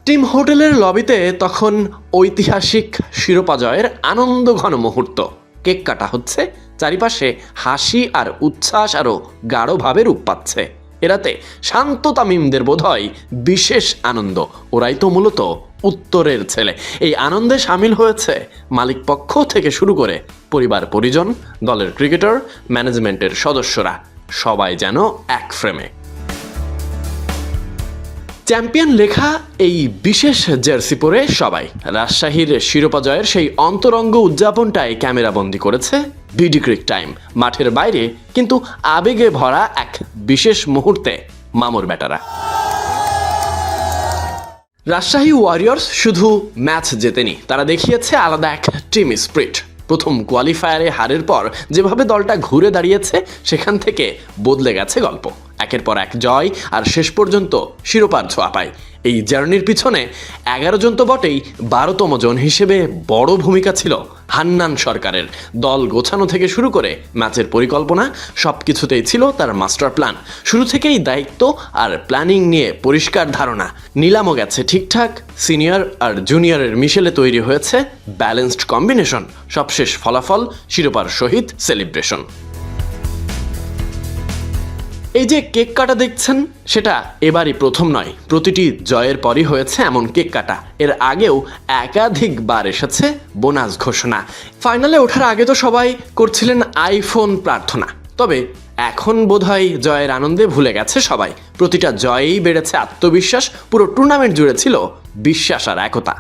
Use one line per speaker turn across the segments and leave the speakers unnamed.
Team হোটেলের লবিতে তখন ঐতিহাসিক শিরোপা জয়ের আনন্দঘন মুহূর্ত। কেক কাটা হচ্ছে, চারিপাশে হাসি আর উচ্ছ্বাস আরও গাঢ়ভাবে রূপ পাচ্ছে। এরাতে শান্ত তামিমদের বোধহয় বিশেষ আনন্দ। ওরাই তো মূলত উত্তরের ছেলে। এই আনন্দে সামিল হয়েছে মালিক পক্ষ থেকে শুরু করে পরিবার পরিজন, দলের ক্রিকেটার, ম্যানেজমেন্টের সদস্যরা। সবাই যেন এক ফ্রেমে। চ্যাম্পিয়ন লেখা এই বিশেষ জার্সি পরে সবাই রাজশাহীর শিরোপা জয়ের সেই অন্তরঙ্গ উদযাপনটাই ক্যামেরাবন্দি করেছে বিডি ক্রিক টাইম। মাঠের বাইরে কিন্তু আবেগে ভরা এক বিশেষ মুহূর্তে মামুর ব্যাটারা। রাজশাহী ওয়ারিয়র্স শুধু ম্যাচ জেতেনি, তারা দেখিয়েছে আলাদা এক টিম স্পিরিট। প্রথম কোয়ালিফায়ারে হারের পর যেভাবে দলটা ঘুরে দাঁড়িয়েছে, সেখান থেকে বদলে গেছে গল্প। একের পর এক জয় আর শেষ পর্যন্ত শিরোপার ছোঁয়া পায়। এই জার্নির পিছনে 11 জন তো বটেই, 12তম জন হিসেবে বড় ভূমিকা ছিল হান্নান সরকারের। দল গোছানো থেকে শুরু করে ম্যাচের পরিকল্পনা সবকিছুতেই ছিল তার মাস্টার প্ল্যান। শুরু থেকেই দায়িত্ব আর প্ল্যানিং নিয়ে পরিষ্কার ধারণা। নিলামও গেছে ঠিকঠাক। সিনিয়র আর জুনিয়রের মিশেলে তৈরি হয়েছে ব্যালেন্সড কম্বিনেশন। সবশেষ ফলাফল শিরোপার সহিত সেলিব্রেশন। এই যে কেক কাটা দেখছেন, সেটা এবারই প্রথম নয়। প্রতিটি জয়ের পরই হয়েছে এমন কেক কাটা। এর আগেও একাধিকবার এসেছে বোনাস ঘোষণা। ফাইনালে ওঠার আগে তো সবাই করছিলেন আইফোন প্রার্থনা। তবে এখন বোধহয় জয়ের আনন্দে ভুলে গেছে সবাই। প্রতিটা জয়েই বেড়েছে আত্মবিশ্বাস। পুরো টুর্নামেন্ট জুড়ে ছিল বিশ্বাস আর একতা।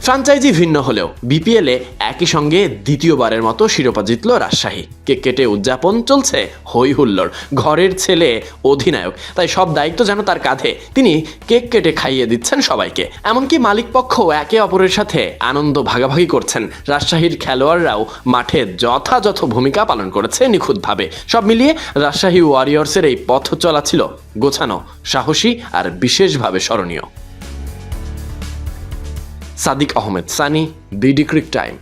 ফ্রাঞ্চাইজি ভিন্ন হলেও বিপিএলে একই সঙ্গে দ্বিতীয়বারের মতো শিরোপা জিতল রাজশাহী। কেক কেটে উদযাপন চলছে হই হুল্লোড়। ঘরের ছেলে অধিনায়ক, তাই সব দায়িত্ব যেন তার কাঁধে। তিনি কেক কেটে খাইয়ে দিচ্ছেন সবাইকে। এমনকি মালিক পক্ষ একে অপরের সাথে আনন্দ ভাগাভাগি করছেন। রাজশাহীর খেলোয়াড়রাও মাঠে যথাযথ ভূমিকা পালন করেছে নিখুঁতভাবে। সব মিলিয়ে রাজশাহী ওয়ারিয়র্সের এই পথ চলা ছিল গোছানো, সাহসী আর বিশেষভাবে স্মরণীয়। Sadiq Ahmed Sunny, BD cric time.